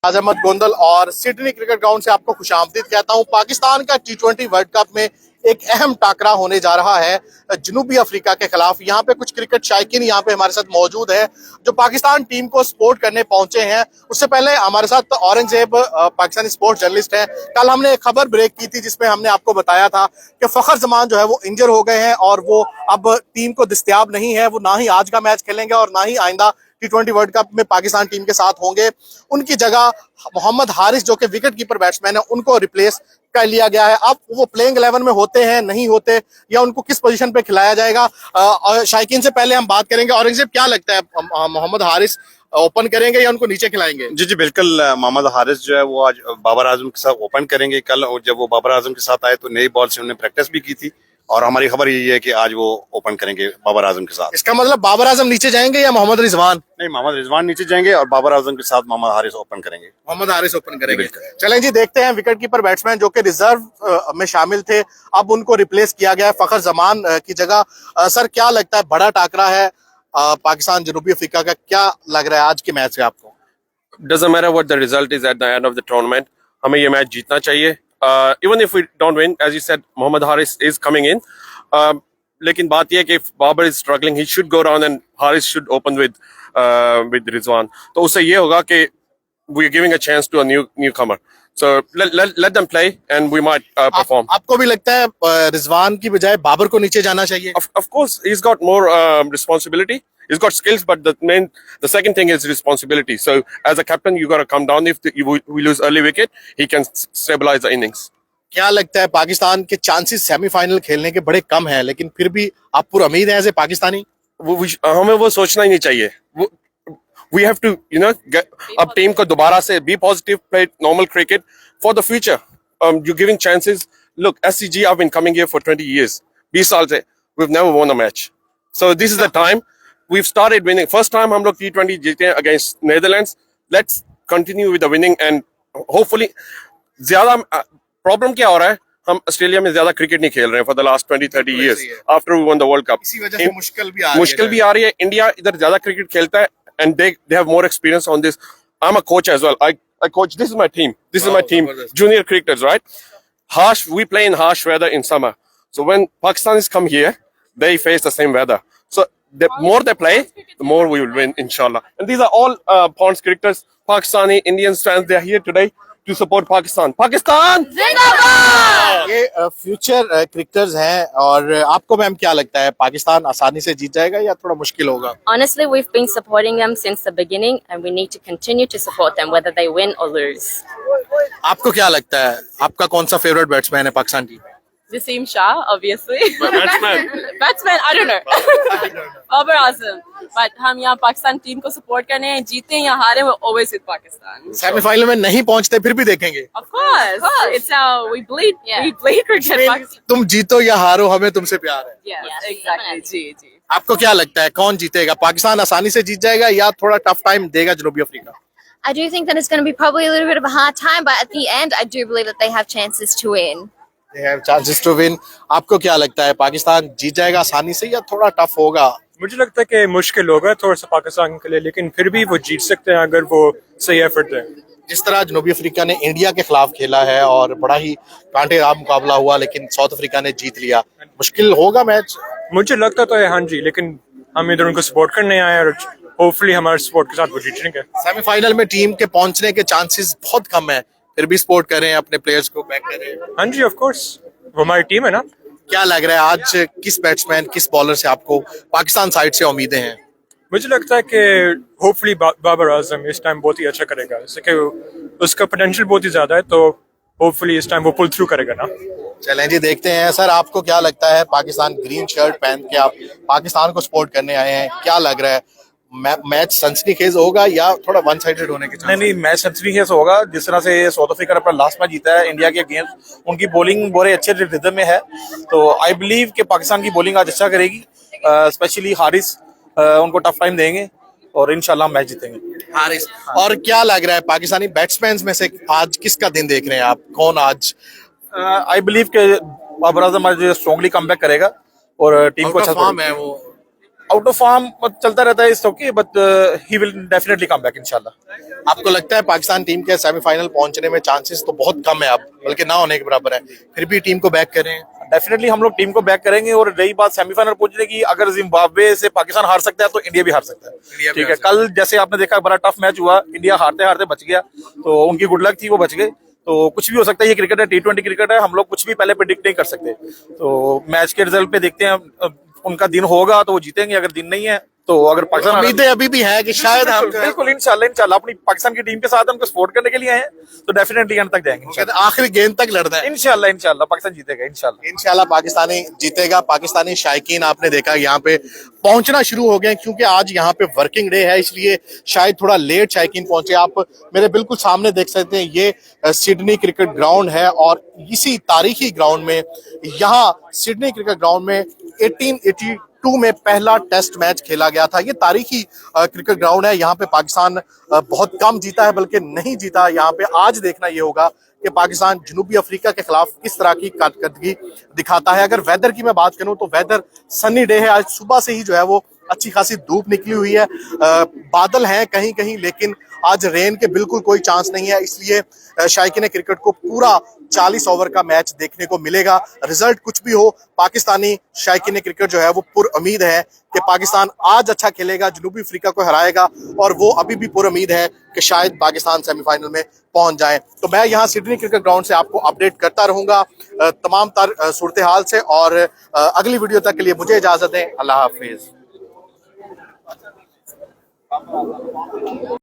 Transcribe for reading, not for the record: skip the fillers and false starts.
अहमद गोंदल और Sydney cricket ground से आपको खुशामदीद कहता हूं। पाकिस्तान का T20 वर्ल्ड कप में एक अहम टाकरा होने जा रहा है जनूबी अफ्रीका के खिलाफ। यहाँ पे कुछ क्रिकेट शायकीन यहाँ पे हमारे साथ मौजूद है जो पाकिस्तान टीम को सपोर्ट करने पहुंचे हैं। उससे पहले हमारे साथ औरंगजेब पाकिस्तानी स्पोर्ट्स जर्नलिस्ट है। कल हमने एक खबर ब्रेक की थी जिसमें हमने आपको बताया था कि फखर जमान जो है वो इंजर हो गए हैं और वो अब टीम को दस्तयाब नहीं है। वो ना ही आज का मैच खेलेंगे और ना ही आइंदा T20 वर्ल्ड कप में पाकिस्तान टीम के साथ होंगे। उनकी जगह मोहम्मद हारिस जो कि विकेट कीपर बैट्समैन है उनको रिप्लेस कर लिया गया है। अब वो प्लेइंग 11 में होते हैं नहीं होते या उनको किस पोजीशन पे खिलाया जाएगा, शायकीन से पहले हम बात करेंगे। औरंगजेब, क्या लगता है मोहम्मद हारिस ओपन करेंगे या उनको नीचे खिलाएंगे? जी बिल्कुल, मोहम्मद हारिस जो है वो आज बाबर आजम के साथ ओपन करेंगे कल, और जब वो बाबर आजम के साथ आए तो नई बॉल से उन्होंने प्रैक्टिस भी की थी और हमारी खबर यही है कि आज वो ओपन करेंगे बाबर आजम के साथ। इसका मतलब बाबर आजम नीचे जाएंगे या मोहम्मद रिजवान? नहीं, मोहम्मद रिजवान नीचे जाएंगे और बाबर आजम के साथ मोहम्मद हारिस ओपन करेंगे। मोहम्मद हारिस ओपन करेंगे। चलें जी, देखते हैं विकेट कीपर बैट्समैन जो कि रिजर्व में शामिल थे अब उनको रिप्लेस किया गया है फखर जमान की जगह। सर, क्या लगता है, बड़ा टाकरा है पाकिस्तान जनूबी अफ्रीका का, क्या लग रहा है आज के मैच से आपको? Doesn't matter what the result is at the end of the tournament. हमें ये मैच जीतना चाहिए. Even if we don't win, as you said, Mohammad Haris is coming in. लेकिन बात ये है कि if Babar is struggling, he should go down and Haris should open with Rizwan. तो उससे ये होगा कि we are giving a chance to a newcomer. So let them play and we might perform. आपको भी लगता है रिजवान की बजाय बाबर को नीचे जाना चाहिए? Of course, he's got more responsibility. He's got skills, but the second thing is responsibility. So as a captain, you got to come down. If we lose early wicket, he can stabilize the innings. क्या लगता है, पाकिस्तान के chances semifinal खेलने के बड़े कम हैं, लेकिन फिर भी आप पूरा उम्मीद है ऐसे पाकिस्तानी? हमें वो सोचना ही नहीं चाहिए. We have to, अब टीम को दोबारा से be positive, play normal cricket for the future. You're giving chances. Look, SCG, I've been coming here for 20 years. 20 साल से we've never won a match. So this is the time. We've started winning. First time हम लोग T20 जीते हैं against Netherlands. Let's continue with the winning and hopefully ज्यादा problem क्या हो रहा है, हम ऑस्ट्रेलिया में ज्यादा क्रिकेट नहीं खेल रहे हैं for the last 20-30 years after we won the World Cup. इसी वजह से मुश्किल भी आ रही है. इंडिया इधर ज्यादा क्रिकेट खेलता है and they have more experience on this. I'm a coach as well. I coach. This is my team. Junior cricketers, right? We play in harsh weather in summer. So when Pakistanis come here, they face the same weather. So the more they play, the more we will win, inshallah. And these are all Ponds cricketers, Pakistani, Indian fans. They are here today to support Pakistan. Pakistan जिंदाबाद! ये future cricketers हैं और आपको ma'am क्या लगता है, पाकिस्तान आसानी से जीत जाएगा या थोड़ा मुश्किल होगा? Honestly, we've been supporting them since the beginning and we need to continue to support them whether they win or lose. आपको क्या लगता है, आपका कौन सा फेवरेट बैट्समैन है पाकिस्तान की? Wasim Shah, obviously. Batsman, I don't know. Babar Azam. But हम यहाँ पाकिस्तान टीम को सपोर्ट करने हैं, जीते या हारे, we're always with Pakistan. Semifinal में नहीं पहुंचते फिर भी देखेंगे? Of course. It's how we bleed. Yeah. We bleed cricket. Pakistan. तुम जीतो या हारो, हमें तुमसे प्यार है। Yes, exactly. जी. आपको क्या लगता है, कौन जीतेगा? पाकिस्तान आसानी से जीत जाएगा या थोड़ा टफ टाइम देगा जनूबी Africa? I do think that it's going to be probably a little bit of a hard time, but at the end, I do believe that they have chances to win. They have chances to win. आपको क्या लगता है, पाकिस्तान जीत जाएगा आसानी से या थोड़ा tough होगा? मुझे लगता है कि मुश्किल होगा थोड़ा सा पाकिस्तान के लिए, लेकिन फिर भी वो जीत सकते हैं अगर वो सही एफर्ट दें। जिस तरह जनूबी अफ्रीका ने इंडिया के खिलाफ खेला है और बड़ा ही कांटेदार मुकाबला हुआ, लेकिन साउथ अफ्रीका ने जीत लिया, मुश्किल होगा मैच? मुझे लगता तो है हाँ जी, लेकिन हम इधर उनको सपोर्ट करने आए और होपफुली हमारे सपोर्ट के साथ वो जीतेंगे। सेमीफाइनल में टीम के पहुंचने के चांसेस बहुत कम है, फिर भी सपोर्ट करें, अपने प्लेयर्स को बैक करें। हाँ जी, ऑफ कोर्स, वो हमारी टीम है ना। क्या लग रहा है आज किस बैट्समैन, किस बॉलर से आपको पाकिस्तान साइड से उम्मीदें हैं? मुझे लगता है कि होपफुली बाबर आजम इस टाइम बहुत ही अच्छा करेगा, जैसे कि उसका पोटेंशियल बहुत ही ज्यादा है, तो होपफुली इस टाइम वो पुल थ्रू करेगा ना। चलें जी, देखते हैं। सर, आपको क्या लगता है, पाकिस्तान ग्रीन शर्ट पहन के आप पाकिस्तान को सपोर्ट करने आए हैं, क्या लग रहा है, मैच सनसनीखेज होगा या थोड़ा वन साइडेड होने के चांस? नहीं, मैच सनसनीखेज होगा। जिस तरह से साउथ अफ्रीका ने अपना लास्ट मैच जीता है इंडिया के अगेंस्ट, उनकी बॉलिंग बड़े अच्छे रिदम में है, तो आई बिलीव कि पाकिस्तान की बॉलिंग आज अच्छा करेगी, स्पेशली हारिस उनको टफ टाइम देंगे और इंशाल्लाह मैच जीतेंगे। हारिस। और क्या लग रहा है, पाकिस्तानी बैट्समैन में से आज किसका दिन देख रहे हैं आप, कौन आज? आई बिलीव कि बाबर आजम आज स्ट्रांगली कमबैक करेगा और टीम को अच्छा फॉर्म है वो। आउट ऑफ फॉर्म चलता रहता है इस okay, but he will definitely come back इंशाल्लाह। आपको लगता है पाकिस्तान टीम के सेमीफाइनल पहुंचने में चांसेस तो बहुत कम है अब, बल्कि ना होने के बराबर है, फिर भी टीम को बैक करें? डेफिनेटली हम लोग टीम को बैक करेंगे। और रही बात सेमीफाइनल पहुंचने की, अगर जिम्बाब्वे से पाकिस्तान हार सकता है तो इंडिया भी हार सकता है। ठीक है, कल जैसे आपने देखा बड़ा टफ मैच हुआ, इंडिया हारते हारते बच गया, तो उनकी गुड लक थी, वो बच गए। तो कुछ भी हो सकता है, ये क्रिकेट है, T20 क्रिकेट है, हम लोग कुछ भी पहले प्रेडिक्ट नहीं कर सकते। तो मैच के रिजल्ट पे देखते हैं, उनका दिन होगा तो वो जीतेंगे, अगर दिन नहीं है तो अगर पाकिस्तान उम्मीदें अभी भी है कि शायद हम बिल्कुल इंशाल्लाह अपनी पाकिस्तान की टीम के साथ उनको सपोर्ट करने के लिए आए हैं, तो डेफिनेटली एंड तक जाएंगे आखिरी गेंद तक लड़ना है। इंशाल्लाह पाकिस्तान जीतेगा इंशाल्लाह पाकिस्तानी जीतेगा। पाकिस्तानी शायकीन आपने देखा यहाँ पे पहुंचना शुरू हो गए, क्योंकि आज यहाँ पे वर्किंग डे है, इसलिए शायद थोड़ा लेट शायकीन पहुंचे। आप मेरे बिल्कुल सामने देख सकते हैं, ये सिडनी क्रिकेट ग्राउंड है और इसी तारीखी ग्राउंड में, यहाँ सिडनी क्रिकेट ग्राउंड में 1882 में पहला टेस्ट मैच खेला गया था। ये तारीखी क्रिकेट ग्राउंड है। यहाँ पे पाकिस्तान बहुत कम जीता है, बल्कि नहीं जीता। यहाँ पे आज देखना ये होगा कि पाकिस्तान जनूबी अफ्रीका के खिलाफ किस तरह की कारकर्दगी दिखाता है। अगर वेदर की मैं बात करूं तो वेदर सनी डे है। आज सुबह से ही जो है वो अच्छी खासी धूप निकली हुई है, बादल हैं कहीं कहीं, लेकिन आज रेन के बिल्कुल कोई चांस नहीं है। इसलिए शायकीन क्रिकेट को पूरा 40 ओवर का मैच देखने को मिलेगा। रिजल्ट कुछ भी हो, पाकिस्तानी शायकीन क्रिकेट जो है वो पुरउम्मीद है कि पाकिस्तान आज अच्छा खेलेगा, जनूबी अफ्रीका को हराएगा, और वो अभी भी पुरउम्मीद है कि शायद पाकिस्तान सेमीफाइनल में पहुंच जाए। तो मैं यहाँ सिडनी क्रिकेट ग्राउंड से आपको अपडेट करता रहूंगा तमाम तर सूरत हाल से, और अगली वीडियो तक के लिए मुझे इजाजत दें। अल्लाह हाफिज।